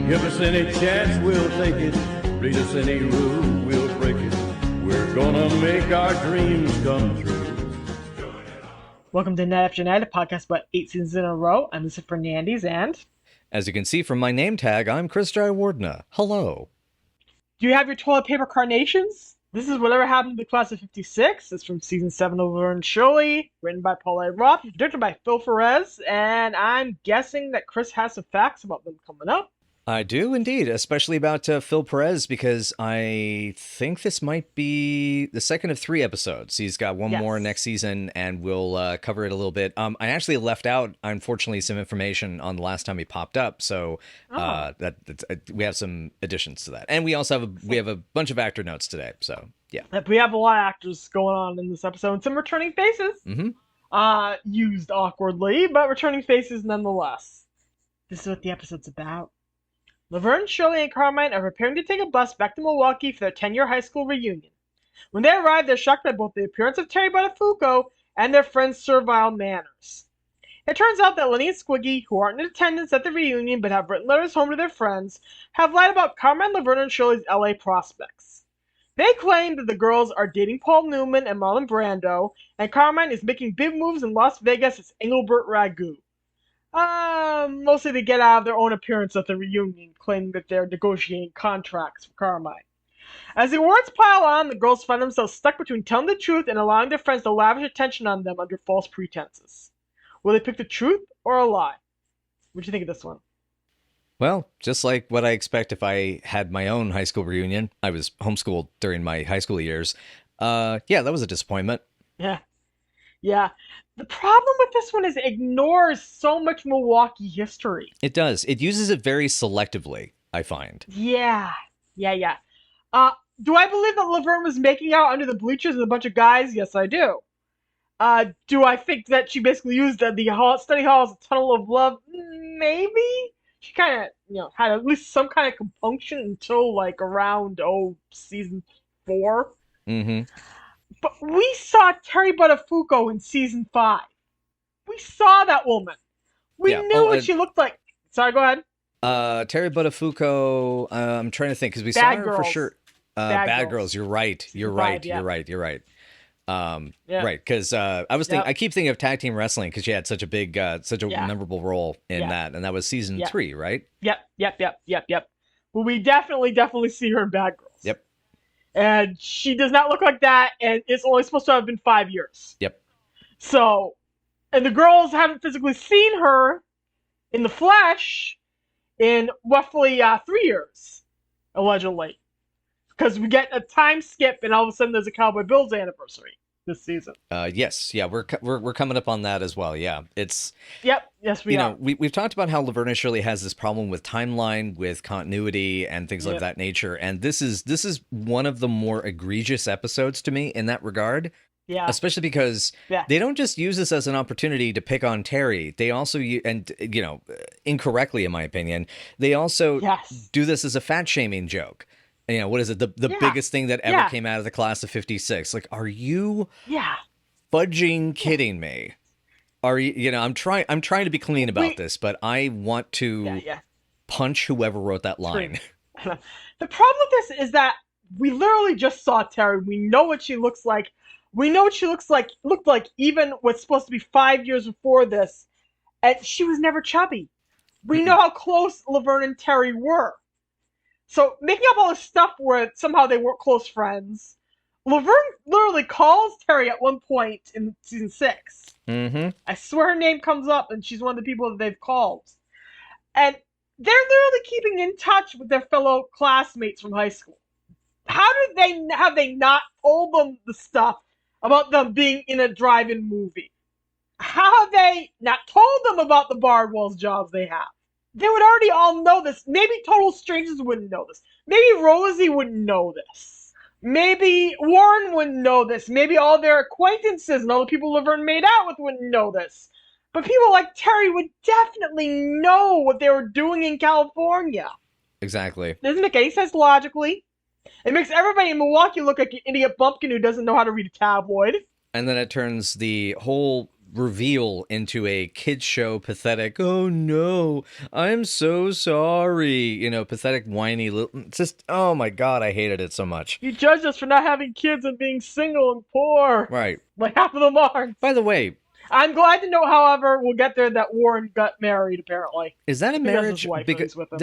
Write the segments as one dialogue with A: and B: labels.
A: Give us any chance, we'll take it. Read us any rule, we'll break it. We're gonna make our dreams come true.
B: Welcome to Night After Night, a podcast about 8 seasons in a row. I'm Mr. Fernandez, and...
C: As you can see from my name tag, I'm Chris Drywardna. Hello.
B: Do you have your toilet paper carnations? This is Whatever Happened to the Class of 56. It's from Season 7 of Laverne and Shirley, written by Paul A. Roth, directed by Phil Perez, and I'm guessing that Chris has some facts about them coming up.
C: I do indeed, especially about Phil Perez, because I think this might be the second of 3 episodes. He's got one more next season, and we'll cover it a little bit. I actually left out, unfortunately, some information on the last time he popped up, so we have some additions to that. And we also have a bunch of actor notes today, so yeah.
B: We have a lot of actors going on in this episode, and some returning faces. Used awkwardly, but returning faces nonetheless. This is what the episode's about. Laverne, Shirley, and Carmine are preparing to take a bus back to Milwaukee for their 10-year high school reunion. When they arrive, they're shocked by both the appearance of Terri Buttafouco and their friend's servile manners. It turns out that Lenny and Squiggy, who aren't in attendance at the reunion but have written letters home to their friends, have lied about Carmine, Laverne, and Shirley's LA prospects. They claim that the girls are dating Paul Newman and Marlon Brando, and Carmine is making big moves in Las Vegas as Engelbert Ragu. Mostly to get out of their own appearance at the reunion, claiming that they're negotiating contracts for Carmine. As the words pile on, the girls find themselves stuck between telling the truth and allowing their friends to lavish attention on them under false pretenses. Will they pick the truth or a lie? What do you think of this one?
C: Well, just like what I expect if I had my own high school reunion. I was homeschooled during my high school years. Yeah, that was a disappointment.
B: Yeah. The problem with this one is it ignores so much Milwaukee history.
C: It does. It uses it very selectively, I find.
B: Yeah. Do I believe that Laverne was making out under the bleachers with a bunch of guys? Yes, I do. Do I think that she basically used the study hall as a tunnel of love? Maybe. She kind of, had at least some kind of compunction until, around, season 4.
C: Mm-hmm.
B: But we saw Terri Buttafouco in season 5. We saw that woman. We knew what she looked like. Sorry, go ahead.
C: Terri Buttafouco, I'm trying to think, because we saw her for sure. Bad Girls, you're right. You're right. Right, because I was thinking, I keep thinking of tag team wrestling because she had such a big, memorable role in that, and that was season 3, right?
B: Yep. But we definitely see her in Bad Girls.
C: Yep.
B: And she does not look like that, and it's only supposed to have been 5 years.
C: Yep.
B: So, and the girls haven't physically seen her in the flesh in roughly 3 years, allegedly. Because we get a time skip, and all of a sudden there's a Cowboy Bill's anniversary this season.
C: Yes, we're coming up on that as well. Yeah, it's.
B: Yep. Yes, we are.
C: We've talked about how Laverne Shirley has this problem with timeline, with continuity, and things like that nature. And this is one of the more egregious episodes to me in that regard.
B: Yeah.
C: Especially because they don't just use this as an opportunity to pick on Terri. They also, incorrectly in my opinion, they also do this as a fat shaming joke. What is it? The biggest thing that ever came out of the class of 56. Like, are you fudging kidding me? Are you, I'm trying to be clean about this, but I want to punch whoever wrote that line.
B: The problem with this is that we literally just saw Terri. We know what she looks like. We know what she looked like even what's supposed to be 5 years before this. And she was never chubby. We know how close Laverne and Terri were. So making up all this stuff where somehow they weren't close friends. Laverne literally calls Terri at one point in season 6.
C: Mm-hmm.
B: I swear her name comes up, and she's one of the people that they've called. And they're literally keeping in touch with their fellow classmates from high school. Have they not told them the stuff about them being in a drive-in movie? How have they not told them about the Bardwell's jobs they have? They would already all know this. Maybe total strangers wouldn't know this. Maybe Rosie wouldn't know this. Maybe Warren wouldn't know this. Maybe all their acquaintances and all the people Laverne made out with wouldn't know this. But people like Terri would definitely know what they were doing in California.
C: Exactly.
B: It doesn't make any sense logically. It makes everybody in Milwaukee look like an idiot bumpkin who doesn't know how to read a tabloid.
C: And then it turns the whole reveal into a kids show pathetic, oh no, I'm so sorry, pathetic whiny little, just, oh my god, I hated it so much.
B: You judge us for not having kids and being single and poor.
C: Right.
B: Like half of them are.
C: By the way,
B: I'm glad to know, however, we'll get there, that Warren got married, apparently.
C: Is that a marriage?
B: Because with him.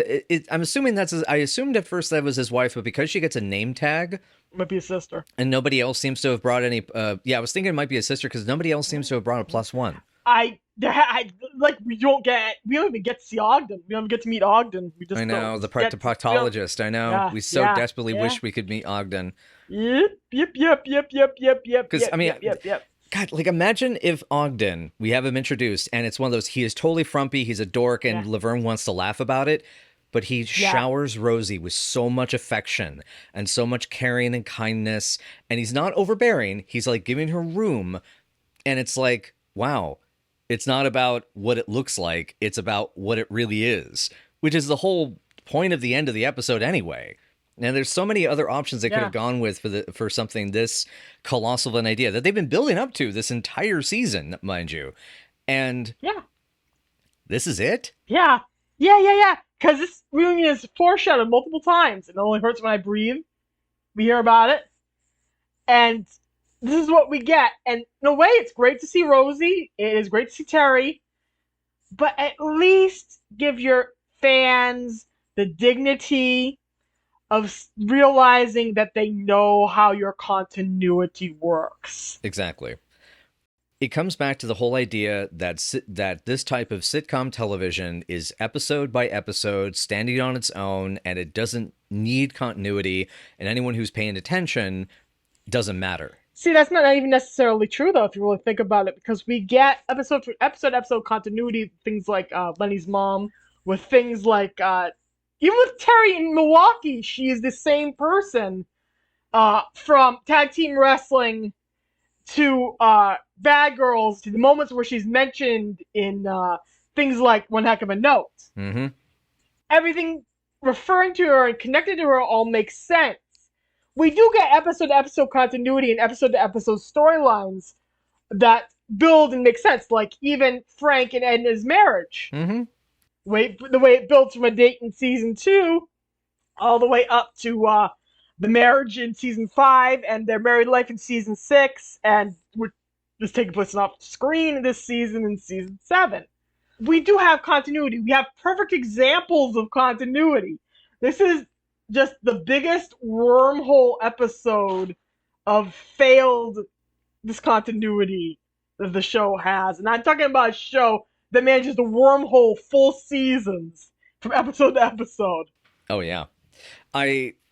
C: I'm assuming I assumed at first that was his wife, but because she gets a name tag,
B: might be a sister,
C: and nobody else seems to have brought any. I was thinking it might be a sister because nobody else seems to have brought a +1.
B: we don't even get to see Ogden. We don't even get to meet Ogden.
C: I know the proctologist. I know we so desperately wish we could meet Ogden.
B: Yep. Because
C: God, like imagine if Ogden, we have him introduced, and it's one of those, he is totally frumpy, he's a dork, and Laverne wants to laugh about it, but he showers Rosie with so much affection and so much caring and kindness, and he's not overbearing, he's like giving her room, and it's like, wow, it's not about what it looks like, it's about what it really is, which is the whole point of the end of the episode anyway. Now, there's so many other options they could have gone with for something this colossal of an idea that they've been building up to this entire season, mind you. And this is it?
B: Yeah. Because this reunion is foreshadowed multiple times. It only hurts when I breathe. We hear about it. And this is what we get. And in a way, it's great to see Rosie. It is great to see Terri. But at least give your fans the dignity of realizing that they know how your continuity works.
C: Exactly. It comes back to the whole idea that this type of sitcom television is episode by episode, standing on its own, and it doesn't need continuity, and anyone who's paying attention doesn't matter.
B: See, that's not even necessarily true, though, if you really think about it, because we get episode continuity, things like Lenny's mom, with things like... even with Terri in Milwaukee, she is the same person, from tag team wrestling to Bad Girls to the moments where she's mentioned in things like One Heck of a Note.
C: Mm-hmm.
B: Everything referring to her and connected to her all makes sense. We do get episode-to-episode continuity and episode-to-episode storylines that build and make sense, like even Frank and Edna's marriage.
C: Mm-hmm.
B: The way it builds from a date in season 2 all the way up to the marriage in season 5 and their married life in season 6, and we're just taking place off screen this season in season 7. We do have continuity. We have perfect examples of continuity. This is just the biggest wormhole episode of failed discontinuity that the show has. And I'm talking about a show that manages to wormhole full seasons from episode to episode.
C: Oh, yeah.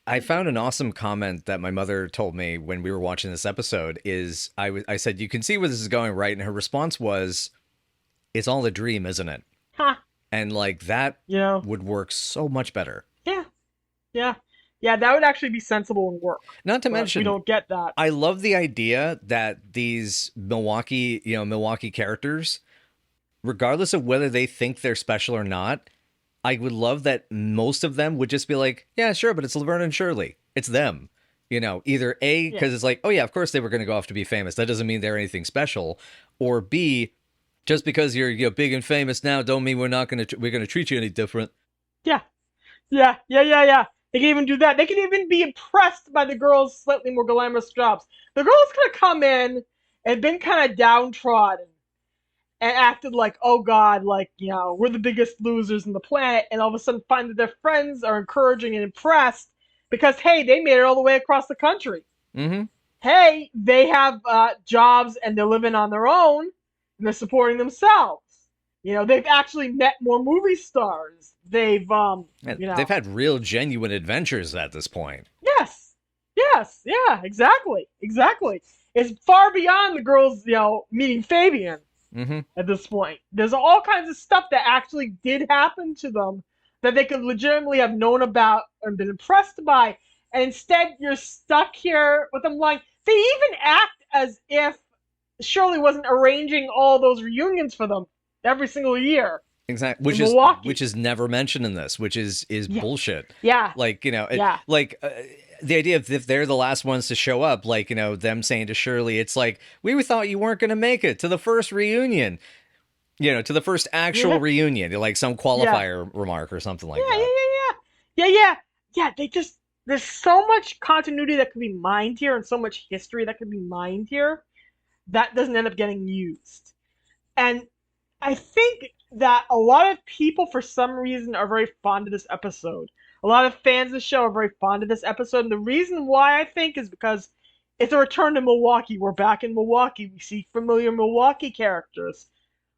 C: I found an awesome comment that my mother told me when we were watching this episode is, I said, you can see where this is going, right? And her response was, it's all a dream, isn't it?
B: Huh.
C: And like that would work so much better.
B: Yeah, that would actually be sensible and work.
C: Not to mention,
B: we don't get that.
C: I love the idea that these Milwaukee characters, regardless of whether they think they're special or not, I would love that most of them would just be like, yeah, sure, but it's Laverne and Shirley. It's them. Either A, because it's like, oh yeah, of course they were going to go off to be famous. That doesn't mean they're anything special. Or B, just because you're big and famous now, don't mean we're going to treat you any different.
B: Yeah. They can even do that. They can even be impressed by the girls' slightly more glamorous jobs. The girls could have come in and been kind of downtrodden and acted like, oh God, like, we're the biggest losers on the planet, and all of a sudden find that their friends are encouraging and impressed because, hey, they made it all the way across the country.
C: Mm-hmm.
B: Hey, they have jobs and they're living on their own and they're supporting themselves. They've actually met more movie stars. They've
C: had real genuine adventures at this point.
B: Yes, yeah, exactly. It's far beyond the girls, meeting Fabian.
C: Mm-hmm.
B: At this point, there's all kinds of stuff that actually did happen to them that they could legitimately have known about and been impressed by, and instead you're stuck here with them like they even act as if Shirley wasn't arranging all those reunions for them every single year.
C: Exactly, which is never mentioned in this, which is bullshit.
B: Yeah,
C: like the idea of if they're the last ones to show up, like, you know, them saying to Shirley, it's like, we thought you weren't going to make it to the first reunion, you know, to the first actual reunion, like some qualifier remark or something like that.
B: Yeah, there's so much continuity that could be mined here and so much history that could be mined here that doesn't end up getting used. And I think that a lot of people, for some reason, are very fond of this episode. A lot of fans of the show are very fond of this episode. And the reason why, I think, is because it's a return to Milwaukee. We're back in Milwaukee. We see familiar Milwaukee characters.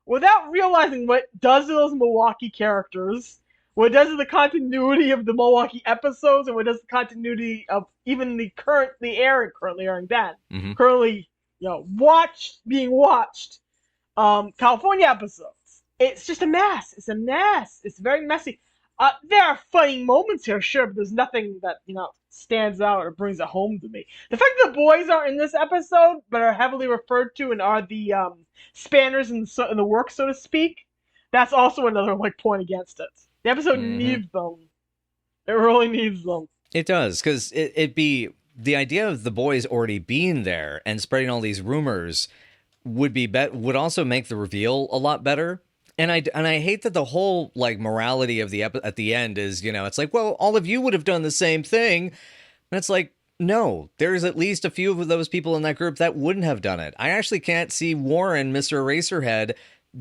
B: Without realizing what does to those Milwaukee characters, what does to the continuity of the Milwaukee episodes, and what does the continuity of even the currently airing Ben. Currently, you know, being watched California episodes. It's just a mess. It's a mess. It's very messy. There are funny moments here, sure, but there's nothing that, you know, stands out or brings it home to me. The fact that the boys aren't in this episode, but are heavily referred to and are the spanners in the work, so to speak, that's also another like point against it. The episode needs them. It really needs them.
C: It does, because it'd be the idea of the boys already being there and spreading all these rumors would also make the reveal a lot better. And I hate that the whole like morality of at the end is, you know, it's like, well, all of you would have done the same thing. And it's like, no, there's at least a few of those people in that group that wouldn't have done it. I actually can't see Warren, Mr. Eraserhead,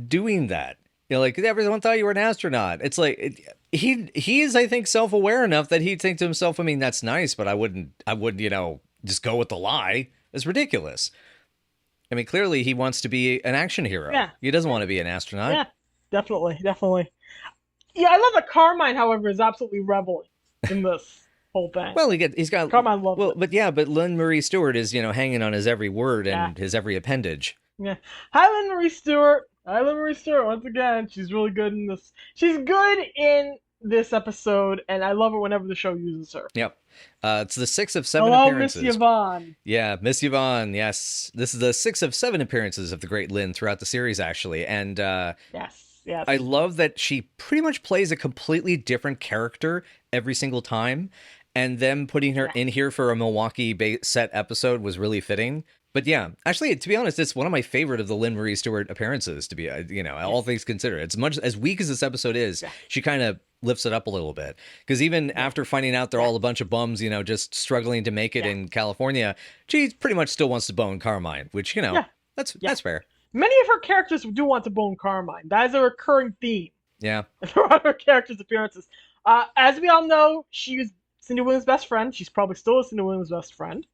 C: doing that. You know, like, everyone thought you were an astronaut. It's like, he is, I think, self-aware enough that he'd think to himself, I mean, that's nice, but I wouldn't, you know, just go with the lie. It's ridiculous. I mean, clearly he wants to be an action hero. Yeah. He doesn't want to be an astronaut.
B: Yeah. Definitely. Yeah, I love that Carmine, however, is absolutely reveling in this whole thing.
C: Well, he's got
B: Carmine loves it.
C: But Lynn Marie Stewart is, you know, hanging on his every word and his every appendage.
B: Yeah. Hi, Lynn Marie Stewart. Once again. She's really good in this. She's good in this episode, and I love it whenever the show uses her.
C: Yep. It's the 6 of 7 appearances.
B: Miss Yvonne.
C: Yeah, Miss Yvonne, yes. This is the 6 of 7 appearances of the great Lynn throughout the series, actually. And
B: yes.
C: I love that she pretty much plays a completely different every single time. And them putting her in here for a Milwaukee set episode was really fitting. But yeah, actually, to be honest, it's one of my favorite of the Lynn Marie Stewart appearances, to be, you know, all things considered. As weak as this episode is, she kind of lifts it up a little bit. Because even after finding out they're all a bunch of bums, you know, just struggling to make it in California, she pretty much still wants to bone Carmine, which, you know, that's fair.
B: Many of her characters do want to bone Carmine. That is a recurring theme.
C: Yeah.
B: Throughout her characters' appearances. As we all know, she was Cindy Williams' best friend. She's probably still Cindy Williams' best friend.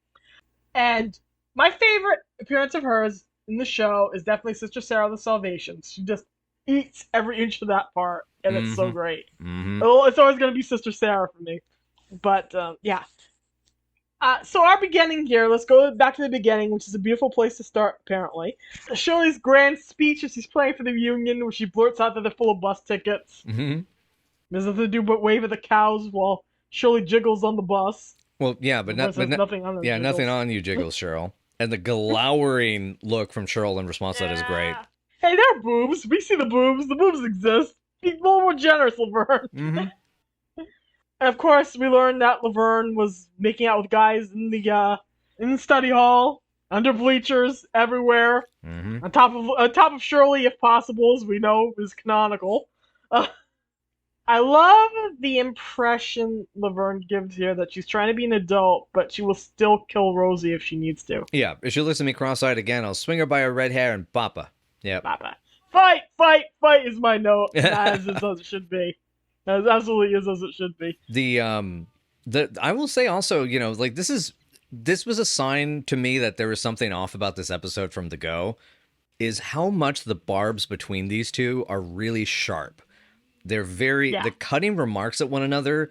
B: And my favorite appearance of hers in the show is definitely Sister Sarah of the Salvations. She just eats every inch of that part, and it's so great. It's always going to be Sister Sarah for me. But, yeah. So our beginning here, let's go back to the beginning, which is a beautiful place to start, apparently. Shirley's grand speech as she's playing for the reunion, where she blurts out that they're full of bus tickets. There's nothing to do but wave at the cows while Shirley jiggles on the bus.
C: Well, yeah, but nothing on them. Yeah, jiggles. Nothing on you, jiggles, Cheryl. And the glowering look from Cheryl in response to that is great.
B: Hey, there are boobs. We see the boobs. The boobs exist. Be a little more generous, Laverne. And of course, we learned that Laverne was making out with guys in the study hall, under bleachers, everywhere, on top of Shirley, if possible, as we know is canonical. I love the impression Laverne gives here that she's trying to be an adult, but she will still kill Rosie if she needs to.
C: Yeah, if she looks at me cross-eyed again, I'll swing her by her red hair and bop her. Yeah.
B: Fight is my note. As it should be. As absolutely is as it should be.
C: I will say also, you know, like this was a sign to me that there was something off about this episode from the go, is how much the barbs between these two are really sharp. They're the cutting remarks at one another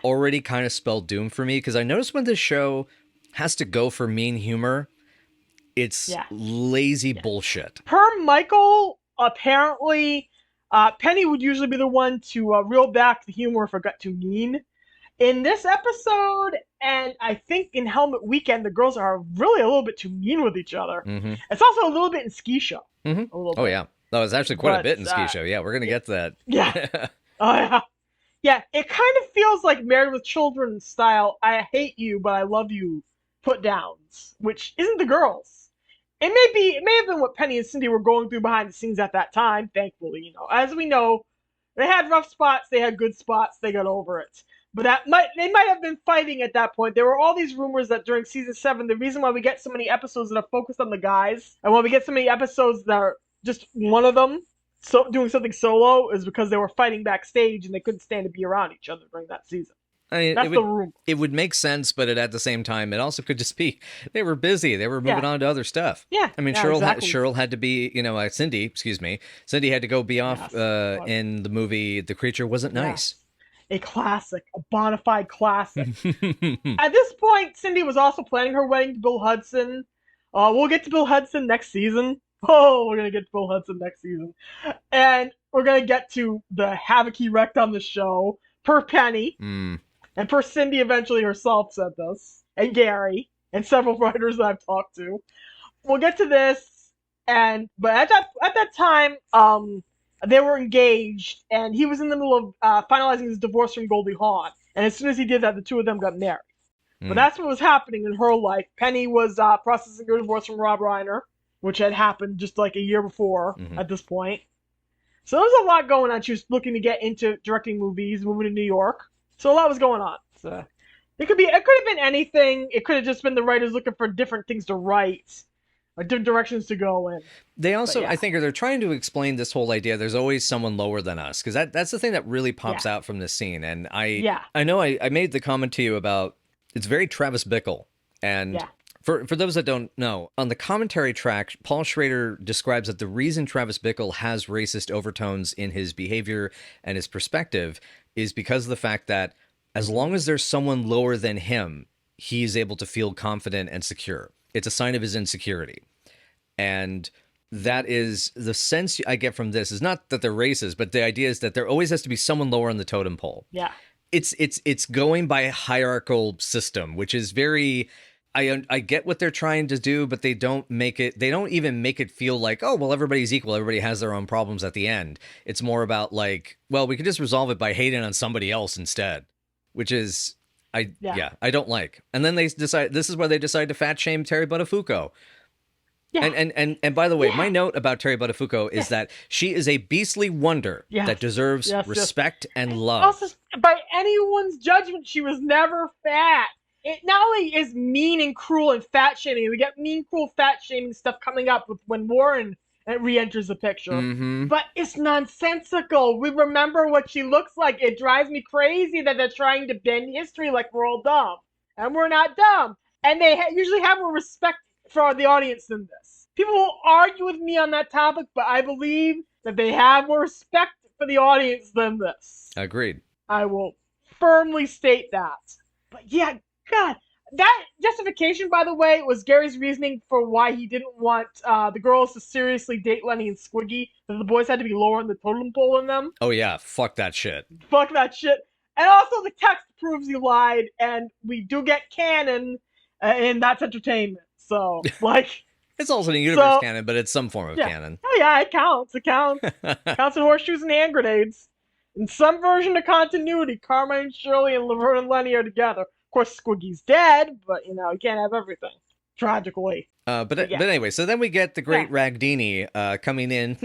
C: already kind of spell doom for me, because I noticed when this show has to go for mean humor, it's lazy bullshit.
B: Per Michael, apparently, Penny would usually be the one to reel back the humor if it got too mean. In this episode, and I think in Helmet Weekend, the girls are really a little bit too mean with each other. It's also a little bit in Ski Show.
C: Oh, yeah. No, it's actually quite a bit in Ski Show. Yeah, we're going to get to that.
B: Yeah. Oh, yeah. Yeah, it kind of feels like Married with Children style, I hate you, but I love you put downs, which isn't the girls. It may have been what Penny and Cindy were going through behind the scenes at that time, thankfully, you know. As we know, they had rough spots, they had good spots, they got over it. But they might have been fighting at that point. There were all these rumors that during season 7, the reason why we get so many episodes that are focused on the guys, and why we get so many episodes that are just one of them doing something solo, is because they were fighting backstage and they couldn't stand to be around each other during that season.
C: I mean,
B: that's the rumor.
C: It would make sense, but at the same time, it also could just be they were busy. They were moving on to other stuff.
B: Yeah.
C: I mean, Cheryl had to be, Cindy had to go be off in the movie The Creature Wasn't Nice.
B: A classic, a bona fide classic. At this point, Cindy was also planning her wedding to Bill Hudson. We'll get to Bill Hudson next season. Oh, we're going to get to Bill Hudson next season. And we're going to get to the havoc he wrecked on the show. Per Penny. And per Cindy eventually herself said this. And Gary. And several writers that I've talked to. We'll get to this. But at that time, they were engaged. And he was in the middle of finalizing his divorce from Goldie Hawn. And as soon as he did that, the two of them got married. But that's what was happening in her life. Penny was processing her divorce from Rob Reiner, which had happened just like a year before at this point. So there was a lot going on. She was looking to get into directing movies, moving to New York. So a lot was going on. So it could have been anything. It could have just been the writers looking for different things to write, or different directions to go in.
C: They also, I think, they're trying to explain this whole idea. There's always someone lower than us, because that's the thing that really pops out from this scene. And I know I made the comment to you about it's very Travis Bickle, and. For those that don't know, on the commentary track, Paul Schrader describes that the reason Travis Bickle has racist overtones in his behavior and his perspective is because of the fact that as long as there's someone lower than him, he's able to feel confident and secure. It's a sign of his insecurity. And that is the sense I get from this, is not that they're racist, but the idea is that there always has to be someone lower on the totem pole.
B: Yeah.
C: It's going by a hierarchical system, which is very... I get what they're trying to do, but they don't even make it feel like, oh, well, everybody's equal. Everybody has their own problems at the end. It's more about like, well, we could just resolve it by hating on somebody else instead, which is, I don't like. And then this is where they decide to fat shame Terri Buttafouco. Yeah. And by the way, my note about Terri Buttafouco is that she is a beastly wonder that deserves respect and love.
B: Also, by anyone's judgment, she was never fat. It not only is mean and cruel and fat shaming, we get mean, cruel, fat shaming stuff coming up when Warren re-enters the picture, but it's nonsensical. We remember what she looks like. It drives me crazy that they're trying to bend history like we're all dumb, and we're not dumb. And they usually have more respect for the audience than this. People will argue with me on that topic, but I believe that they have more respect for the audience than this.
C: Agreed.
B: I will firmly state that. But yeah, God, that justification, by the way, was Gary's reasoning for why he didn't want the girls to seriously date Lenny and Squiggy, that the boys had to be lower on the totem pole than them.
C: Oh yeah, fuck that shit.
B: Fuck that shit. And also the text proves he lied, and we do get canon, and that's entertainment. So, like...
C: It's also in universe canon, but it's some form of canon.
B: Oh yeah, it counts. It counts. Counts in horseshoes and hand grenades. In some version of continuity, Carmine, Shirley, and Laverne and Lenny are together. Of course, Squiggy's dead, but, you can't have everything. Tragically.
C: But anyway, so then we get the great Ragdini coming in,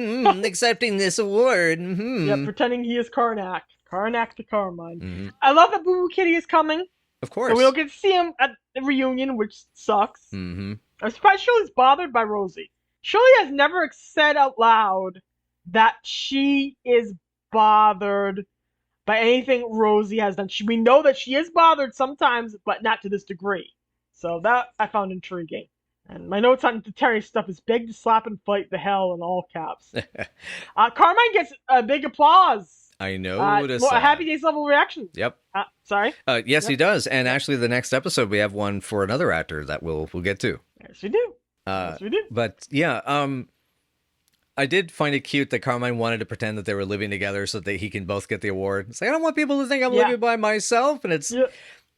C: accepting this award.
B: Yeah, pretending he is Karnak. Karnak to Carmine. I love that Boo Boo Kitty is coming.
C: Of course.
B: So we don't get to see him at the reunion, which sucks. I'm surprised Shirley's bothered by Rosie. Shirley has never said out loud that she is bothered by anything Rosie has done. We know that she is bothered sometimes, but not to this degree. So that I found intriguing. And my notes on the Terri stuff is beg to slap and fight the hell in all caps. Carmine gets a big applause.
C: I noticed
B: a Happy Days level reaction.
C: Yep.
B: Sorry?
C: Yes, he does. And actually, the next episode, we have one for another actor that we'll get to.
B: Yes, we do. Yes, we do.
C: But yeah, I did find it cute that Carmine wanted to pretend that they were living together so that he can both get the award. It's like, I don't want people to think I'm living by myself. And it's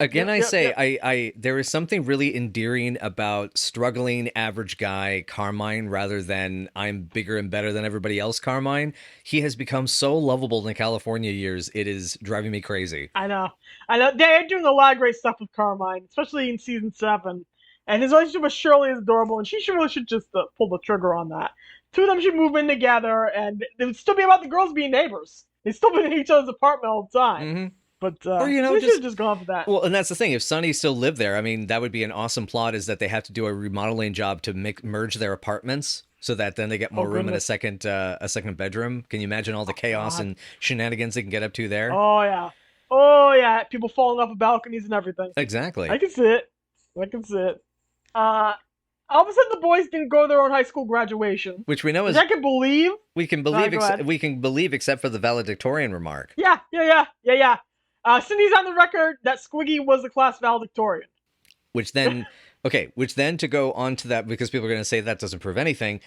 C: Again, I there is something really endearing about struggling average guy Carmine rather than I'm bigger and better than everybody else Carmine. He has become so lovable in the California years. It is driving me crazy.
B: I know. They're doing a lot of great stuff with Carmine, especially in season 7. And his relationship with Shirley is adorable, and she really should just pull the trigger on that. Two of them should move in together, and it would still be about the girls being neighbors. They'd still be in each other's apartment all the time.
C: Mm-hmm.
B: But
C: or, you know,
B: they should have just gone for that.
C: Well, and that's the thing. If Sonny still lived there, I mean, that would be an awesome plot, is that they have to do a remodeling job to merge their apartments so that then they get more room in a second bedroom. Can you imagine all the chaos and shenanigans they can get up to there?
B: Oh, yeah. People falling off of balconies and everything.
C: Exactly.
B: I can see it. All of a sudden, the boys didn't go to their own high school graduation,
C: which we know is
B: I can believe.
C: We can believe, except for the valedictorian remark.
B: Yeah. Cindy's on the record that Squiggy was the class valedictorian.
C: Which then to go on to that, because people are going to say that doesn't prove anything.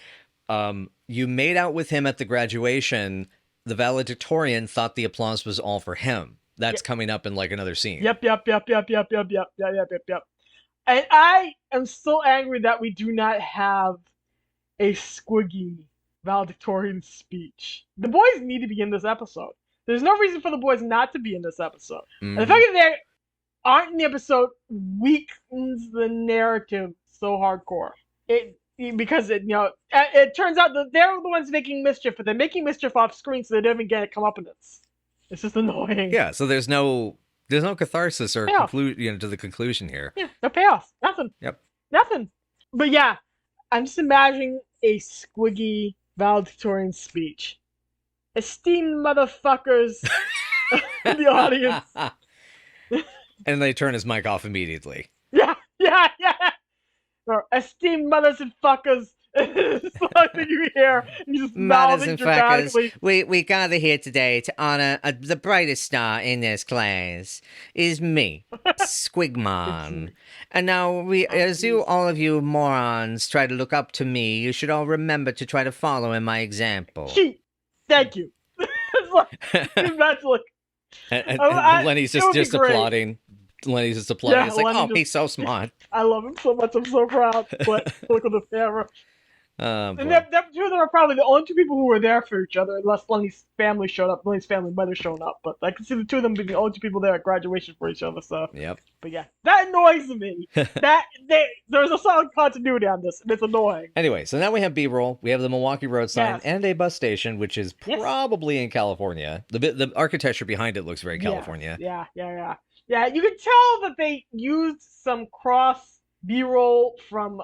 C: You made out with him at the graduation. The valedictorian thought the applause was all for him. That's coming up in like another scene.
B: Yep. And I am so angry that we do not have a Squiggy valedictorian speech. The boys need to be in this episode. There's no reason for the boys not to be in this episode. And the fact that they aren't in the episode weakens the narrative so hardcore. Because it turns out that they're the ones making mischief, but they're making mischief off screen, so they don't even get it comeuppance. It's just annoying.
C: Yeah, so there's no catharsis or to the conclusion here.
B: Yeah, no payoff. Nothing.
C: Yep.
B: Nothing. But yeah, I'm just imagining a Squiggy valedictorian speech. Esteemed motherfuckers in the audience.
C: And they turn his mic off immediately.
B: Yeah. Or, esteemed mothers and fuckers. It's something you hear. You just
C: mothers and fuckers. We gather here today to honor the brightest star in this class. Is me, Squigmon. And now, all of you morons try to look up to me, you should all remember to try to follow in my example.
B: Thank you. That's like,
C: and Lenny's just applauding. Lenny's just applauding. Yeah, it's like, he's so smart.
B: I love him so much. I'm so proud. But look at the camera. And two of them are probably the only two people who were there for each other, unless Lenny's family showed up. Lenny's family might have shown up, but I can see the two of them being the only two people there at graduation for each other. So,
C: yep.
B: But yeah, that annoys me. There's a solid continuity on this, and it's annoying.
C: Anyway, so now we have B-roll. We have the Milwaukee road sign and a bus station, which is probably in California. The architecture behind it looks very California.
B: Yeah. You can tell that they used some cross B-roll from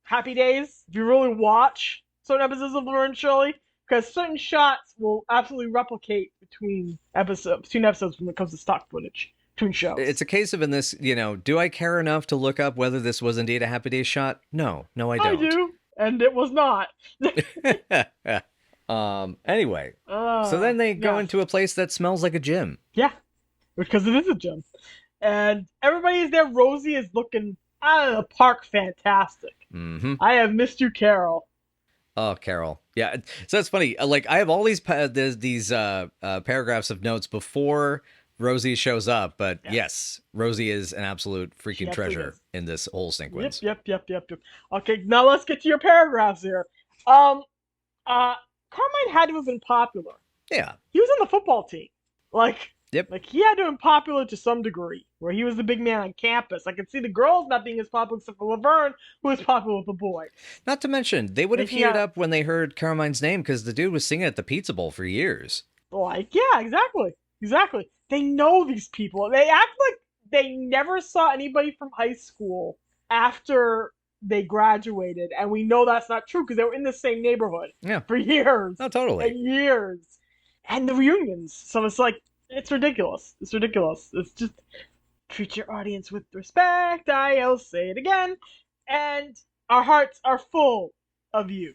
B: Happy Days. If you really watch certain episodes of Laverne and Shirley, because certain shots will absolutely replicate between episodes when it comes to stock footage between shows.
C: It's a case of, in this, do I care enough to look up whether this was indeed a Happy Days shot? No, I don't.
B: I do, and it was not.
C: Anyway, so then they go into a place that smells like a gym.
B: Yeah, because it is a gym, and everybody is there. Rosie is looking out of the park fantastic.
C: Mm-hmm.
B: I have missed you, Carol.
C: Oh, Carol. Yeah. So that's funny. Like, I have all these paragraphs of notes before Rosie shows up, but yes, Rosie is an absolute freaking treasure in this whole sequence.
B: Yep. Okay, now let's get to your paragraphs here. Carmine had to have been popular.
C: Yeah.
B: He was on the football team.
C: Yep.
B: Like, he had to have been popular to some degree, where he was the big man on campus. I could see the girls not being as popular except for Laverne, who was popular with the boys.
C: Not to mention, they would have heated up when they heard Carmine's name, because the dude was singing at the Pizza Bowl for years.
B: Yeah, exactly. They know these people. They act like they never saw anybody from high school after they graduated, and we know that's not true, because they were in the same neighborhood for years.
C: Oh, totally.
B: And years. And the reunions. So it's like, it's ridiculous. It's just treat your audience with respect. I'll say it again. And our hearts are full of you.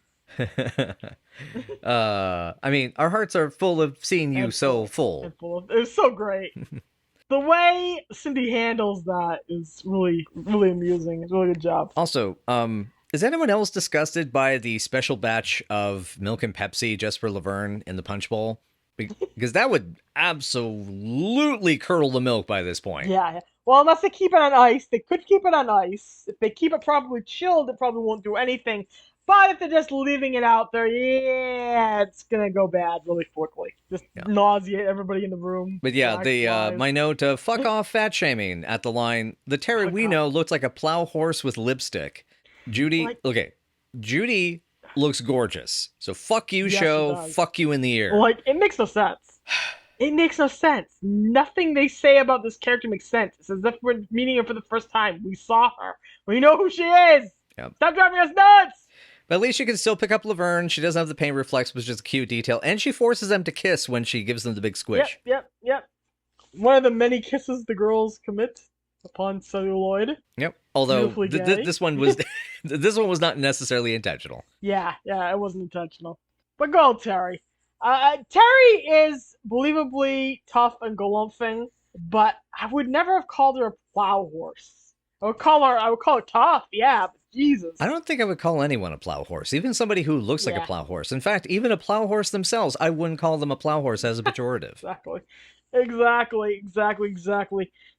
C: I mean, our hearts are full of seeing you so full.
B: It's so great. The way Cindy handles that is really, really amusing. It's a really good job.
C: Also, is anyone else disgusted by the special batch of milk and Pepsi just for Laverne in the punch bowl? Because that would absolutely curdle the milk by this point.
B: Yeah. Well, unless they keep it on ice. They could keep it on ice. If they keep it properly chilled, it probably won't do anything. But if they're just leaving it out there, yeah, it's going to go bad really quickly. Just nauseate everybody in the room.
C: But yeah, my note, fuck off fat shaming at the line. The Terri we know looks like a plow horse with lipstick. Judy, Judy looks gorgeous. So fuck you, show. Fuck you in the ear.
B: Like, it makes no sense. It makes no sense. Nothing they say about this character makes sense. It's as if we're meeting her for the first time. We saw her. We know who she is. Yep. Stop driving us nuts.
C: But at least she can still pick up Laverne. She doesn't have the pain reflex, which is a cute detail. And she forces them to kiss when she gives them the big squish.
B: Yep. One of the many kisses the girls commit upon celluloid.
C: Yep. Although this one was not necessarily intentional.
B: Yeah, it wasn't intentional. But go, Terri. Terri is believably tough and galumphing, but I would never have called her a plow horse. I would call her tough, yeah, but Jesus.
C: I don't think I would call anyone a plow horse, even somebody who looks like a plow horse. In fact, even a plow horse themselves, I wouldn't call them a plow horse as a pejorative.
B: Exactly.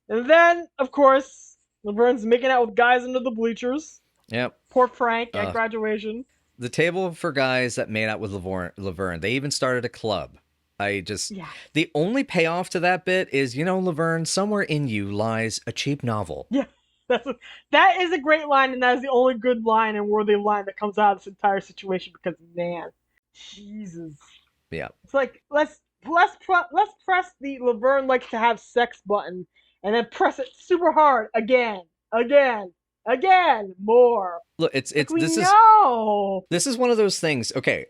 B: And then, of course, Laverne's making out with guys under the bleachers.
C: Yep.
B: Poor Frank at graduation.
C: The table for guys that made out with Laverne, they even started a club. The only payoff to that bit is, Laverne, somewhere in you lies a cheap novel.
B: Yeah. That is a great line, and that is the only good line and worthy line that comes out of this entire situation. Because man, Jesus,
C: yeah, it's
B: like let's press the Laverne likes to have sex button, and then press it super hard again, more.
C: Look, this is one of those things. Okay,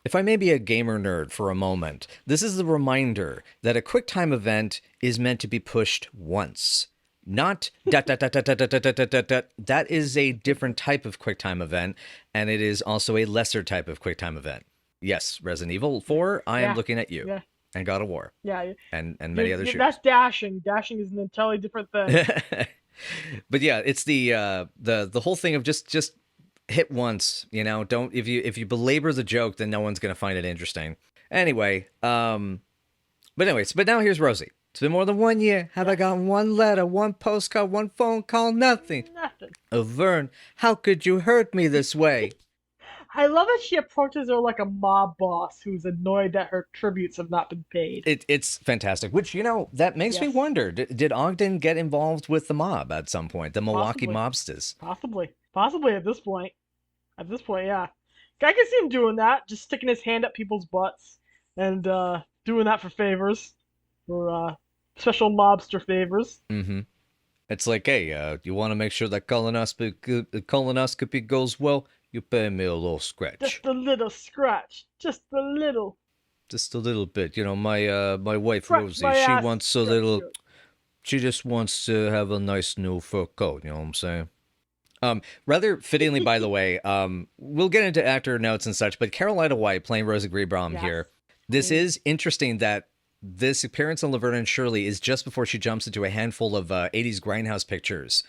C: if I may be a gamer nerd for a moment, this is the reminder that a QuickTime event is meant to be pushed once. Not ... That is a different type of QuickTime event, and it is also a lesser type of QuickTime event. Yes, Resident Evil 4, I am looking at you. Yeah. And God of War.
B: Yeah.
C: And many other shooters.
B: That's dashing. Dashing is an entirely different thing.
C: But yeah, it's the whole thing of just hit once, don't if you belabor the joke, then no one's gonna find it interesting. Anyway, but now here's Rosie. It's been more than 1 year. Have I gotten one letter, one postcard, one phone call? Nothing. Laverne, how could you hurt me this way?
B: I love that she approaches her like a mob boss who's annoyed that her tributes have not been paid.
C: It's fantastic. Which, that makes me wonder. Did Ogden get involved with the mob at some point? The Milwaukee mobsters?
B: Possibly at this point. Yeah. I can see him doing that. Just sticking his hand up people's butts and doing that for favors. For special mobster favors.
C: Mm-hmm. It's like, hey, you want to make sure that colonoscopy goes well? You pay me a little scratch.
B: Just a little scratch. Just a little
C: bit. My wife Rosie, she wants a little. She just wants to have a nice new fur coat. You know what I'm saying? Rather fittingly, by the way, we'll get into actor notes and such. But Carolina White playing Rosie Greenbaum here. This is interesting that this appearance on Laverne and Shirley is just before she jumps into a handful of 80s grindhouse pictures,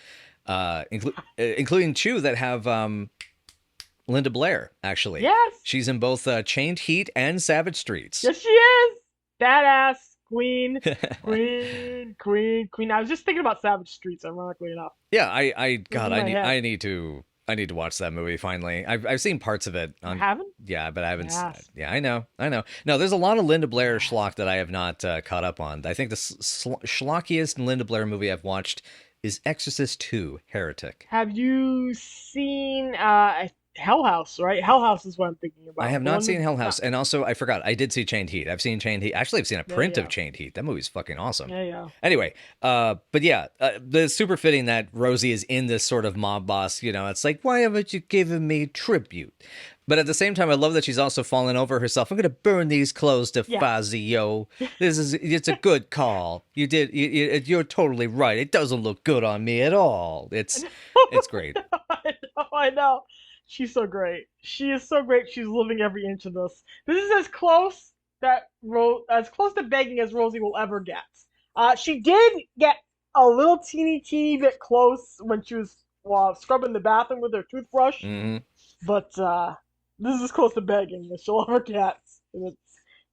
C: including two that have Linda Blair, actually.
B: Yes.
C: She's in both Chained Heat and Savage Streets.
B: Yes, she is. Badass. Queen. I was just thinking about Savage Streets, ironically enough.
C: Yeah, I need to watch that movie finally. I've seen parts of it.
B: You haven't?
C: Yeah, but I haven't. Yes. Yeah, I know. No, there's a lot of Linda Blair schlock that I have not caught up on. I think the schlockiest Linda Blair movie I've watched is Exorcist II: Heretic.
B: Have you seen Hell House, right? Hell House is what I'm thinking about.
C: I have not seen Hell House, and also I forgot I did see Chained Heat. I've seen Chained Heat. Actually, I've seen a print of Chained Heat. That movie's fucking awesome.
B: Yeah.
C: Anyway, but yeah, the super fitting that Rosie is in this sort of mob boss. It's like, why haven't you given me tribute? But at the same time, I love that she's also fallen over herself. I'm gonna burn these clothes to Fazio. It's a good call. You're totally right. It doesn't look good on me at all. It's great.
B: I know. She's so great. She is so great. She's living every inch of this. This is as close to begging as Rosie will ever get. She did get a little teeny bit close when she was scrubbing the bathroom with her toothbrush. Mm-hmm. But this is as close to begging as she'll ever get.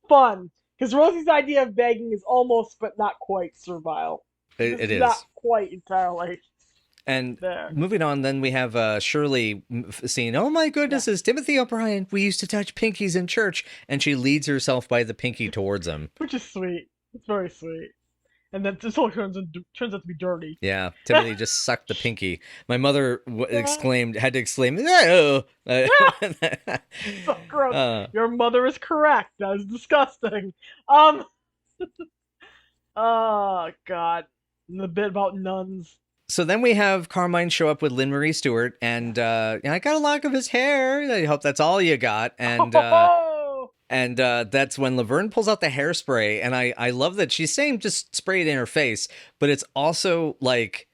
B: fun. Because Rosie's idea of begging is almost, but not quite, servile.
C: It is.
B: Not quite entirely.
C: And
B: there.
C: Moving on, then we have Shirley saying, "Oh my goodness, it's Timothy O'Brien. We used to touch pinkies in church." And she leads herself by the pinky towards him.
B: Which is sweet. It's very sweet. And then this whole turns out to be dirty.
C: Yeah, Timothy just sucked the pinky. My mother had to exclaim, "Oh!"
B: So gross. Your mother is correct. That is disgusting. Oh God. And the bit about nuns.
C: So then we have Carmine show up with Lynn Marie Stewart, and I got a lock of his hair. I hope that's all you got. And that's when Laverne pulls out the hairspray, and I love that she's saying just spray it in her face, but it's also like,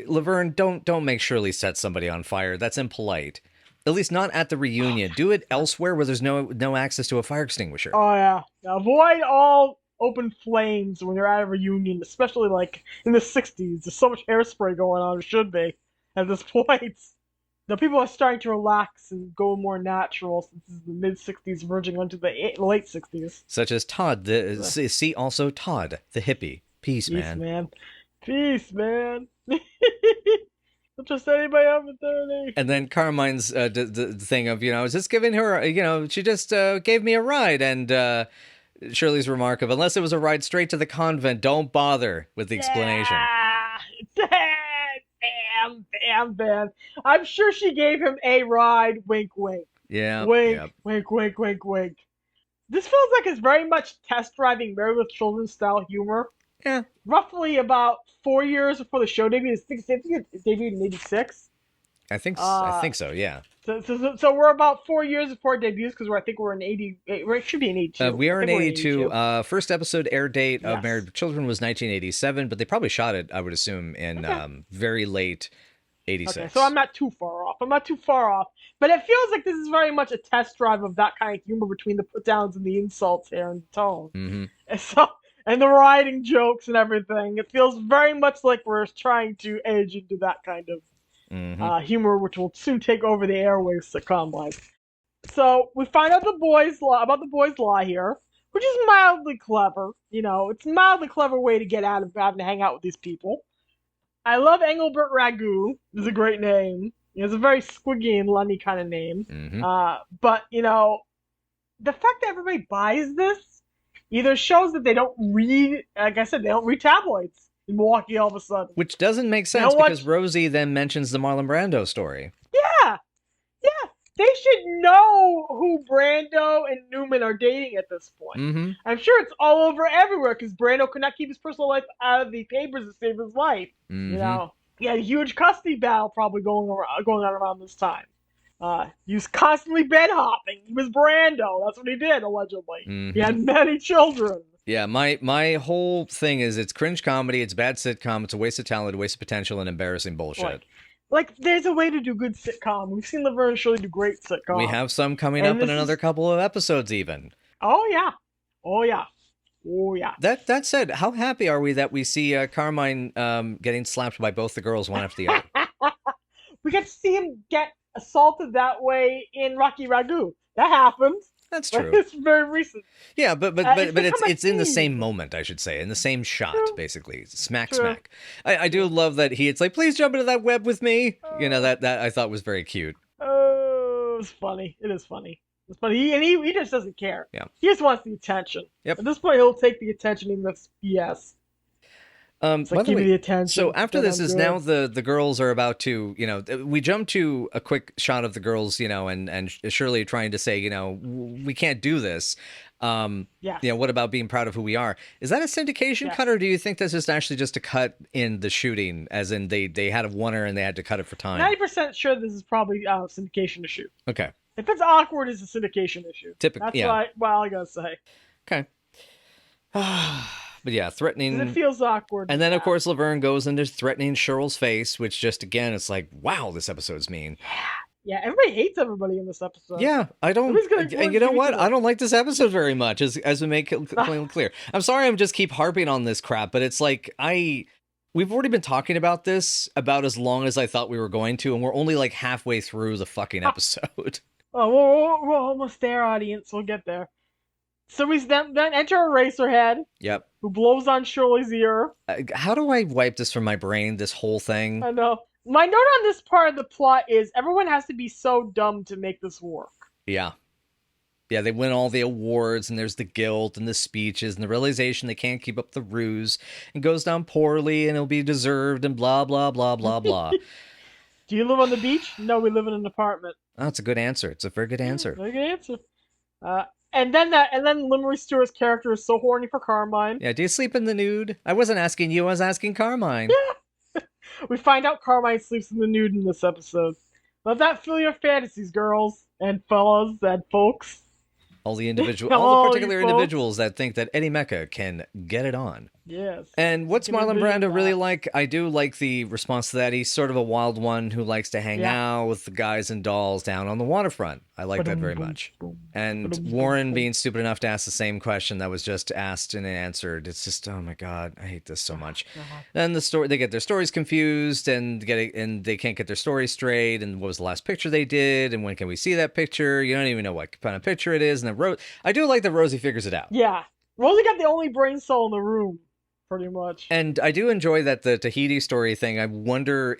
C: Laverne, don't make Shirley set somebody on fire. That's impolite. At least not at the reunion. Do it elsewhere where there's no access to a fire extinguisher.
B: Oh yeah. Avoid all open flames when you're at a reunion, especially like in the 60s. There's so much hairspray going on, or should be, at this point. Now people are starting to relax and go more natural since this is the mid-60s verging onto the late 60s.
C: Such as Todd, see also Todd, the hippie. Peace, man.
B: Peace, man. Don't trust anybody over 30.
C: And then Carmine's the thing of, I was just giving her, she just gave me a ride, and Shirley's remark of, unless it was a ride straight to the convent, don't bother with the explanation.
B: Damn. I'm sure she gave him a ride. Wink, wink.
C: Yeah.
B: Wink,
C: yep.
B: wink. This feels like it's very much test driving Married with Children style humor.
C: Yeah.
B: Roughly about 4 years before the show debuted. I think it debuted in 86.
C: I think so, yeah.
B: So we're about 4 years before it debuts, because I think we're in 80. It should be in 82.
C: We are in 82. First episode air date of Married with Children was 1987, but they probably shot it, I would assume, in very late 86.
B: Okay, so I'm not too far off. But it feels like this is very much a test drive of that kind of humor between the put-downs and the insults here and the tone.
C: Mm-hmm.
B: And the riding jokes and everything. It feels very much like we're trying to edge into that kind of humor, which will soon take over the airwaves sitcom-like. So we find out about the boys' lie here, which is mildly clever. It's a mildly clever way to get out of having to hang out with these people. I love Engelbert Ragu. It's a great name. It's a very Squiggy and Lenny kind of name.
C: Mm-hmm.
B: But, the fact that everybody buys this either shows that they don't read, like I said, they don't read tabloids in Milwaukee all of a sudden.
C: Which doesn't make sense because Rosie then mentions the Marlon Brando story.
B: Yeah. They should know who Brando and Newman are dating at this point.
C: Mm-hmm.
B: I'm sure it's all over everywhere because Brando could not keep his personal life out of the papers to save his life.
C: Mm-hmm.
B: He had a huge custody battle probably going on around this time. He was constantly bed hopping. He was Brando. That's what he did, allegedly.
C: Mm-hmm.
B: He had many children.
C: Yeah, my whole thing is it's cringe comedy, it's bad sitcom, it's a waste of talent, a waste of potential, and embarrassing bullshit.
B: Like, there's a way to do good sitcom. We've seen Laverne and Shirley do great sitcom.
C: We have some coming up in another couple of episodes, even.
B: Oh yeah.
C: That said, how happy are we that we see Carmine getting slapped by both the girls one after the other?
B: We get to see him get assaulted that way in Rocky Ragu. That happened.
C: That's true.
B: It's very recent.
C: Yeah, but it's in the same moment, I should say, in the same shot, basically. Smack. I do love that it's like, please jump into that web with me. That I thought was very cute.
B: Oh, it's funny. It is funny. It's funny. He just doesn't care.
C: Yeah.
B: He just wants the attention.
C: Yep.
B: At this point, he'll take the attention even if it's BS.
C: It's like,
B: give me the attention.
C: So after this is now the girls are about to, we jump to a quick shot of the girls, and Shirley trying to say, we can't do this. What about being proud of who we are? Is that a syndication cut, or do you think this is actually just a cut in the shooting, as in they had a oneer and they had to cut it for time?
B: 90% sure this is probably syndication issue.
C: Okay.
B: If it's awkward, it's a syndication issue.
C: Typically,
B: that's what I gotta say.
C: Okay. But yeah, threatening.
B: It feels awkward.
C: And then, of course, Laverne goes into threatening Cheryl's face, which just, again, it's like, wow, this episode's mean.
B: Yeah, everybody hates everybody in this episode.
C: Yeah, I don't. And you know what? I don't like this episode very much, as we make it clear. I'm sorry I'm just keep harping on this crap, but it's like, we've already been talking about this about as long as I thought we were going to, and we're only like halfway through the fucking episode.
B: Oh, we're almost there, audience. We'll get there. So we then enter Eraserhead.
C: Yep.
B: Who blows on Shirley's ear.
C: How do I wipe this from my brain, this whole thing?
B: I know. My note on this part of the plot is everyone has to be so dumb to make this work.
C: Yeah. Yeah, they win all the awards, and there's the guilt and the speeches and the realization they can't keep up the ruse. It goes down poorly, and it'll be deserved, and blah, blah, blah, blah, blah.
B: Do you live on the beach? No, we live in an apartment.
C: Oh, that's a good answer. It's a very good answer.
B: Very good answer. And then Limerick Stewart's character is so horny for Carmine.
C: Yeah, do you sleep in the nude? I wasn't asking you, I was asking Carmine.
B: Yeah. We find out Carmine sleeps in the nude in this episode. Let that fill your fantasies, girls and fellas and folks.
C: All the particular individuals that think that Eddie Mecca can get it on.
B: Yes.
C: And what's Marlon Brando really like? I do like the response to that. He's sort of a wild one who likes to hang out with the guys and dolls down on the waterfront. I like that very much. And Warren being stupid enough to ask the same question that was just asked and answered. It's just, oh my God, I hate this so much. Then they get their stories confused and they can't get their story straight. And what was the last picture they did? And when can we see that picture? You don't even know what kind of picture it is. And then I do like that Rosie figures it out.
B: Yeah. Rosie got the only brain cell in the room. Pretty much.
C: And I do enjoy that the Tahiti story thing. I wonder,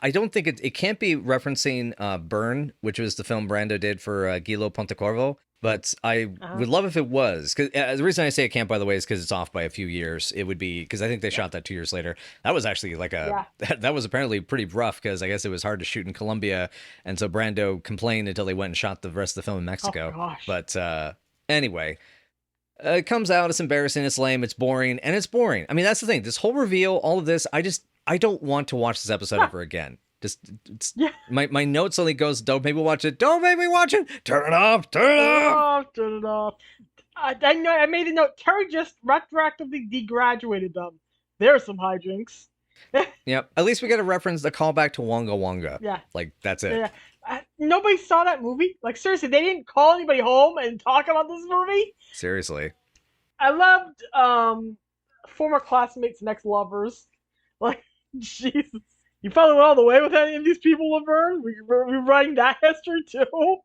C: I don't think it can't be referencing Burn, which was the film Brando did for Guillo Pontecorvo, but I would love if it was. Cause, the reason I say it can't, by the way, is because it's off by a few years. It would be, because I think they shot that 2 years later. That was actually like that was apparently pretty rough, because I guess it was hard to shoot in Colombia, and so Brando complained until they went and shot the rest of the film in Mexico.
B: Oh, gosh.
C: But anyway... it comes out, it's embarrassing, it's lame, it's boring, and it's boring. I mean, that's the thing. This whole reveal, all of this, I don't want to watch this episode ever again. My notes only goes, don't make me watch it, don't make me watch it, turn it off, turn it off.
B: Turn it off. I made a note, Terri just retroactively degraduated them. There's some hijinks.
C: Yep, at least we get a reference, the callback to Wonga Wonga.
B: Yeah.
C: Like, that's it.
B: Yeah. Nobody saw that movie. Like, seriously, they didn't call anybody home and talk about this movie.
C: Seriously.
B: I loved former classmates' next lovers. Like, Jesus. You probably went all the way with any of these people, Laverne. We're writing that history, too.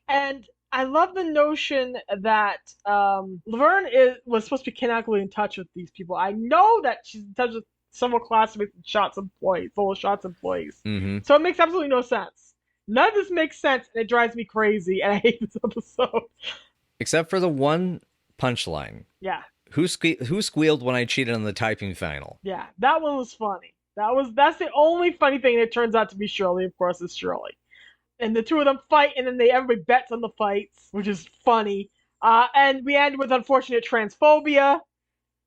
B: And I love the notion that Laverne was supposed to be canonically in touch with these people. I know that she's in touch with several classmates and full of shots employees.
C: Mm-hmm.
B: So it makes absolutely no sense. None of this makes sense, and it drives me crazy, and I hate this episode.
C: Except for the one punchline.
B: Yeah.
C: Who squealed when I cheated on the typing final?
B: Yeah, that one was funny. That's the only funny thing, and it turns out to be Shirley, of course, is Shirley. And the two of them fight, and then everybody bets on the fights, which is funny. And we end with unfortunate transphobia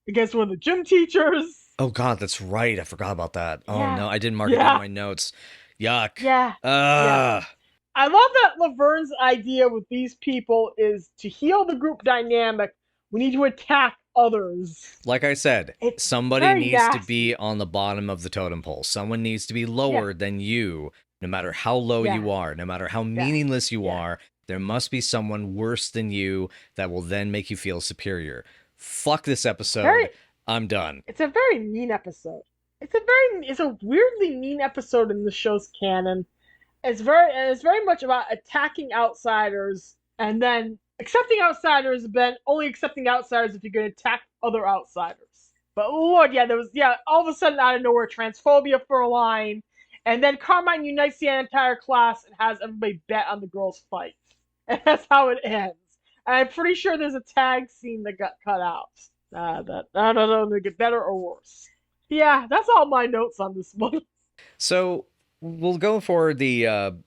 B: against one of the gym teachers.
C: Oh, God, that's right. I forgot about that. Oh, no, I didn't mark it down in my notes. Yuck.
B: Yeah. I love that Laverne's idea with these people is to heal the group dynamic, we need to attack others.
C: Like I said, somebody needs to be on the bottom of the totem pole. Someone needs to be lower than you, no matter how low you are, no matter how meaningless you are. There must be someone worse than you that will then make you feel superior. Fuck this episode. I'm done.
B: It's a very mean episode. It's a weirdly mean episode in the show's canon. It's very much about attacking outsiders and then accepting outsiders, but only accepting outsiders if you're going to attack other outsiders. But Lord, there was all of a sudden out of nowhere transphobia for a line, and then Carmine unites the entire class and has everybody bet on the girls' fight, and that's how it ends. And I'm pretty sure there's a tag scene that got cut out. That I don't know, they get better or worse. Yeah, that's all my notes on this one.
C: So we'll go for the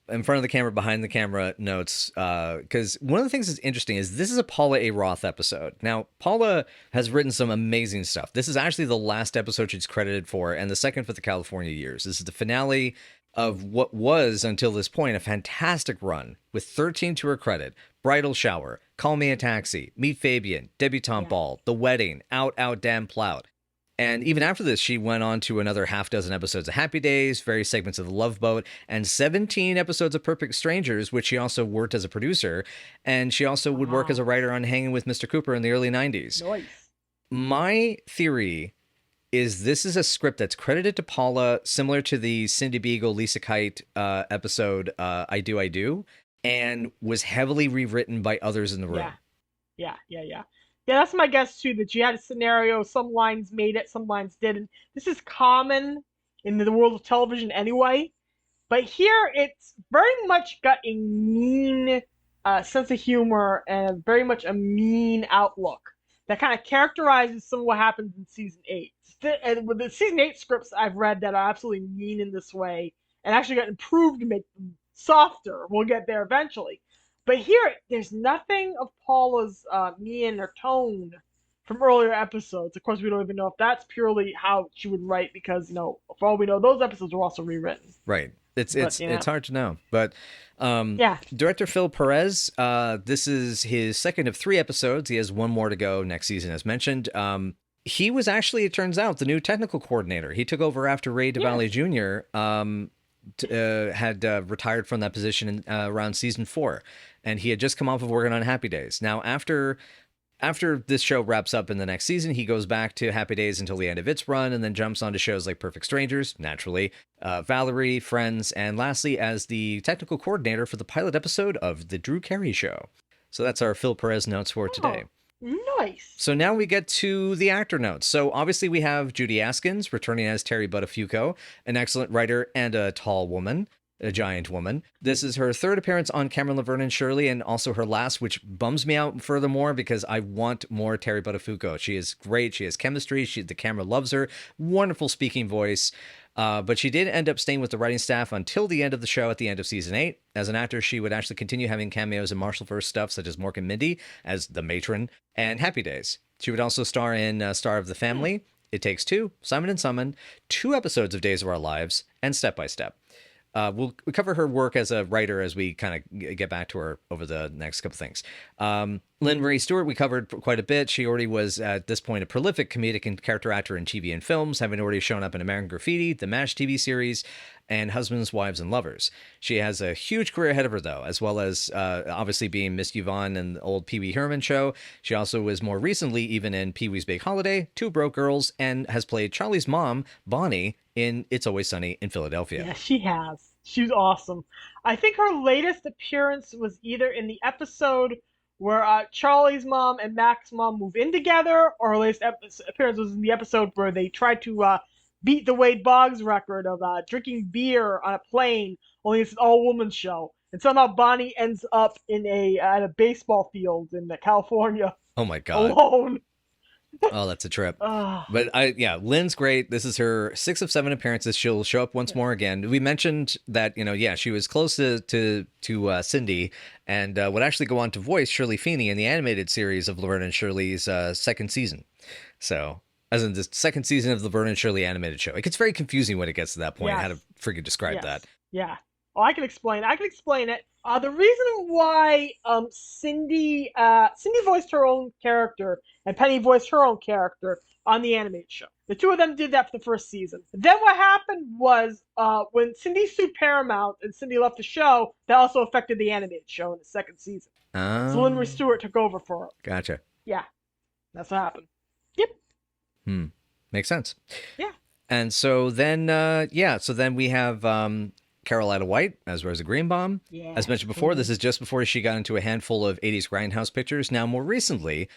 C: in front of the camera, behind the camera notes, because one of the things that's interesting is this is a Paula A. Roth episode. Now, Paula has written some amazing stuff. This is actually the last episode she's credited for, and the second for the California Years. This is the finale of what was, until this point, a fantastic run, with 13 to her credit. Bridal Shower, Call Me a Taxi, Meet Fabian, Debutante Ball, The Wedding, Out, Damn Plout. And even after this, she went on to another half dozen episodes of Happy Days, various segments of The Love Boat, and 17 episodes of Perfect Strangers, which she also worked as a producer. And she also would work as a writer on Hanging with Mr. Cooper in the early 90s.
B: Nice.
C: My theory is this is a script that's credited to Paula, similar to the Cindy Beagle, Lisa Kite episode, I Do, and was heavily rewritten by others in the room.
B: Yeah. Yeah, that's my guess, too, that you had a scenario, some lines made it, some lines didn't. This is common in the world of television anyway. But here, it's very much got a mean sense of humor and very much a mean outlook that kind of characterizes some of what happens in season 8. And with the season 8 scripts I've read that are absolutely mean in this way and actually got improved to make them softer. We'll get there eventually. But here, there's nothing of Paula's mean or tone from earlier episodes. Of course, we don't even know if that's purely how she would write because, for all we know, those episodes were also rewritten.
C: Right. It's hard to know, but director Phil Perez, this is his second of 3 episodes. He has one more to go next season, as mentioned. He was actually, it turns out, the new technical coordinator. He took over after Ray DeValley Jr. Had retired from that position around season 4, and he had just come off of working on Happy Days. Now, after this show wraps up in the next season, he goes back to Happy Days until the end of its run and then jumps onto shows like Perfect Strangers, naturally, Valerie, Friends, and lastly as the technical coordinator for the pilot episode of The Drew Carey Show. So that's our Phil Perez notes for today.
B: Nice.
C: So now we get to the actor notes. So obviously we have Judy Askins returning as Terri Buttafouco, an excellent writer and a tall woman. A giant woman. This is her 3rd appearance on camera, Laverne and Shirley, and also her last, which bums me out furthermore because I want more Terri Buttafouco. She is great. She has chemistry. The camera loves her. Wonderful speaking voice. But she did end up staying with the writing staff until the end of the show at the end of season 8. As an actor, she would actually continue having cameos in Marshallverse stuff such as Mork and Mindy as the matron and Happy Days. She would also star in Star of the Family, It Takes Two, Simon and Summon, 2 episodes of Days of Our Lives, and Step by Step. We'll cover her work as a writer as we kind of get back to her over the next couple things. Lynn Marie Stewart, we covered quite a bit. She already was, at this point, a prolific comedic and character actor in TV and films, having already shown up in American Graffiti, the MASH TV series, and Husbands, Wives, and Lovers. She has a huge career ahead of her, though, as well as obviously being Miss Yvonne in the old Pee Wee Herman show. She also was more recently even in Pee Wee's Big Holiday, Two Broke Girls, and has played Charlie's mom, Bonnie, in It's Always Sunny in Philadelphia.
B: Yeah, she has. She's awesome. I think her latest appearance was either in the episode where Charlie's mom and Mac's mom move in together, or her latest appearance was in the episode where they tried to beat the Wade Boggs record of drinking beer on a plane, only it's an all-woman show. And somehow Bonnie ends up at a baseball field in California.
C: Oh my God.
B: Alone.
C: Oh, that's a trip. But Lynn's great. This is her 6th of 7 appearances. She'll show up once more again. We mentioned that, she was close to Cindy and would actually go on to voice Shirley Feeney in the animated series of Laverne and Shirley's second season. So, as in the second season of the Laverne and Shirley animated show. It gets very confusing when it gets to that point, how to freaking describe that.
B: Yeah. Oh, I can explain it. The reason why Cindy voiced her own character and Penny voiced her own character on the animated show. The two of them did that for the first season. Then what happened was when Cindy sued Paramount and Cindy left the show, that also affected the animated show in the second season. So Lynn Marie Stewart took over for her.
C: Gotcha.
B: Yeah, that's what happened. Yep.
C: Makes sense.
B: Yeah.
C: And so then, we have Carolina White as Rosie Greenbaum.
B: Yeah.
C: As mentioned before, this is just before she got into a handful of 80s grindhouse pictures. Now, more recently,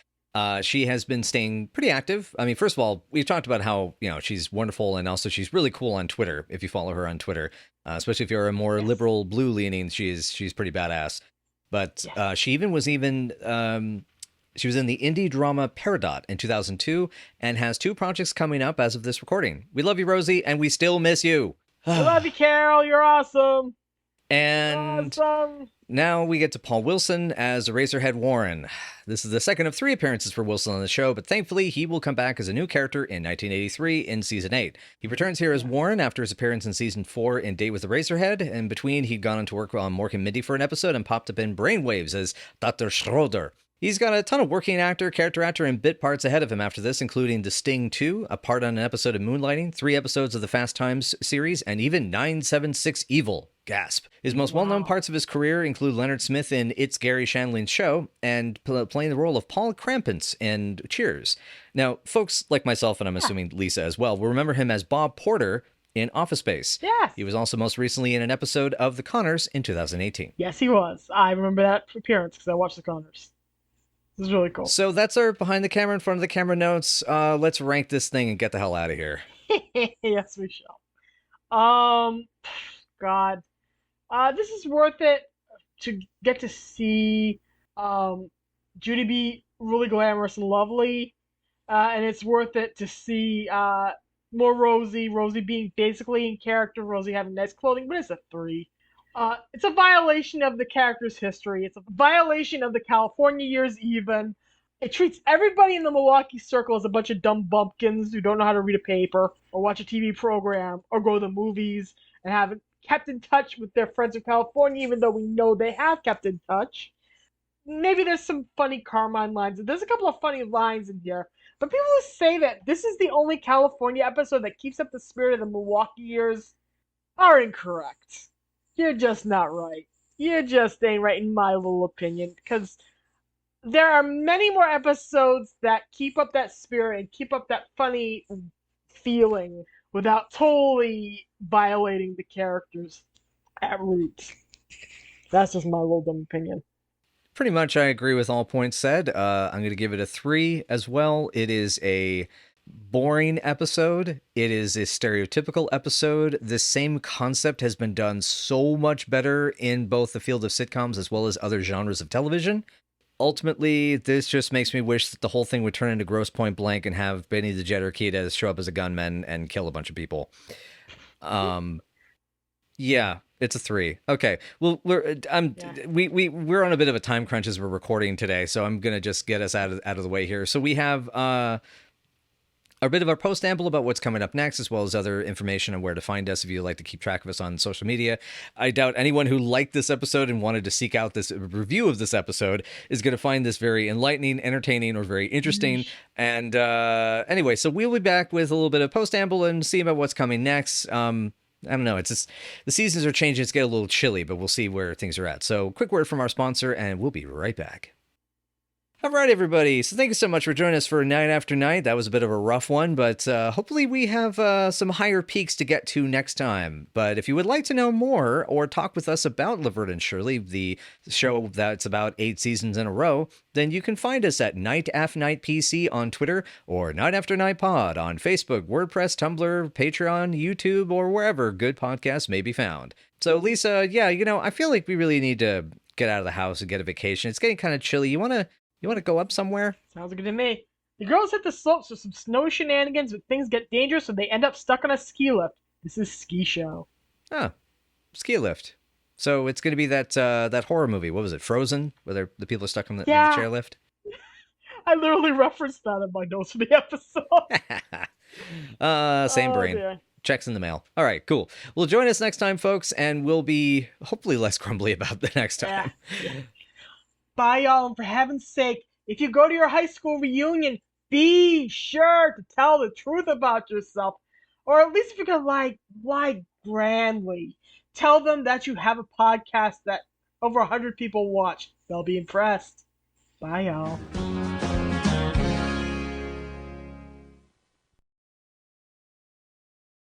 C: she has been staying pretty active. I mean, first of all, we've talked about how, she's wonderful and also she's really cool on Twitter, if you follow her on Twitter. Especially if you're a more liberal blue leaning, she's pretty badass. But she was in the indie drama Peridot in 2002 and has 2 projects coming up as of this recording. We love you, Rosie, and we still miss you.
B: I love you, Carol. You're awesome.
C: And now we get to Paul Wilson as Eraserhead Warren. This is the second of 3 appearances for Wilson on the show, but thankfully he will come back as a new character in 1983 in Season 8. He returns here as Warren after his appearance in Season 4 in Date with Eraserhead. In between, he'd gone on to work on Mork and Mindy for an episode and popped up in Brainwaves as Dr. Schroeder. He's got a ton of working actor, character actor, and bit parts ahead of him after this, including The Sting 2, a part on an episode of Moonlighting, 3 episodes of the Fast Times series, and even 976 Evil. Gasp. His most well-known parts of his career include Leonard Smith in It's Gary Shandling's Show and playing the role of Paul Krampus in Cheers. Now, folks like myself, and I'm assuming Lisa as well, will remember him as Bob Porter in Office Space.
B: Yes.
C: He was also most recently in an episode of The Connors in 2018.
B: Yes, he was. I remember that appearance because I watched The Connors. This is really cool.
C: So that's our behind the camera, in front of the camera notes. Let's rank this thing and get the hell out of here.
B: Yes, we shall. God. This is worth it to get to see Judy be really glamorous and lovely. And it's worth it to see more Rosie being basically in character, Rosie having nice clothing, but it's a 3. It's a violation of the character's history. It's a violation of the California years even. It treats everybody in the Milwaukee circle as a bunch of dumb bumpkins who don't know how to read a paper or watch a TV program or go to the movies and haven't kept in touch with their friends in California, even though we know they have kept in touch. Maybe there's some funny Carmine lines. There's a couple of funny lines in here. But people who say that this is the only California episode that keeps up the spirit of the Milwaukee years are incorrect. You're just not right. You just ain't right in my little opinion. Because there are many more episodes that keep up that spirit and keep up that funny feeling without totally violating the characters at root. That's just my little dumb opinion.
C: Pretty much I agree with all points said. I'm going to give it a 3 as well. It is a boring episode. It is a stereotypical episode. This same concept has been done so much better in both the field of sitcoms as well as other genres of television. Ultimately, this just makes me wish that the whole thing would turn into Grosse Pointe Blank and have Benny the Jet Urquidez show up as a gunman and kill a bunch of people. Yeah, it's a 3. Okay. Well, we're on a bit of a time crunch as we're recording today, so I'm gonna just get us out of the way here. So we have a bit of our post-amble about what's coming up next, as well as other information on where to find us if you'd like to keep track of us on social media. I doubt anyone who liked this episode and wanted to seek out this review of this episode is going to find this very enlightening, entertaining, or very interesting. And anyway, so we'll be back with a little bit of post-amble and see about what's coming next. I don't know. It's just the seasons are changing. It's getting a little chilly, but we'll see where things are at. So quick word from our sponsor, and we'll be right back. All right, everybody. So thank you so much for joining us for Night After Night. That was a bit of a rough one, but hopefully we have some higher peaks to get to next time. But if you would like to know more or talk with us about Laverne and Shirley, the show that's about 8 seasons in a row, then you can find us at Night After Night PC on Twitter or Night After Night Pod on Facebook, WordPress, Tumblr, Patreon, YouTube, or wherever good podcasts may be found. So Lisa, yeah, I feel like we really need to get out of the house and get a vacation. It's getting kind of chilly. You want to go up somewhere?
B: Sounds good to me. The girls hit the slopes with some snow shenanigans, but things get dangerous, so they end up stuck on a ski lift. This is Ski Show.
C: Oh, ski lift. So it's going to be that horror movie. What was it, Frozen? Where the people are stuck on the chairlift?
B: I literally referenced that in my notes for the episode.
C: Same brain.
B: Dear.
C: Checks in the mail. All right, cool. Well, join us next time, folks, and we'll be hopefully less grumbly about the next time.
B: Yeah. Bye, y'all, and for heaven's sake, if you go to your high school reunion, be sure to tell the truth about yourself. Or at least if you can lie grandly. Tell them that you have a podcast that over 100 people watch. They'll be impressed. Bye, y'all.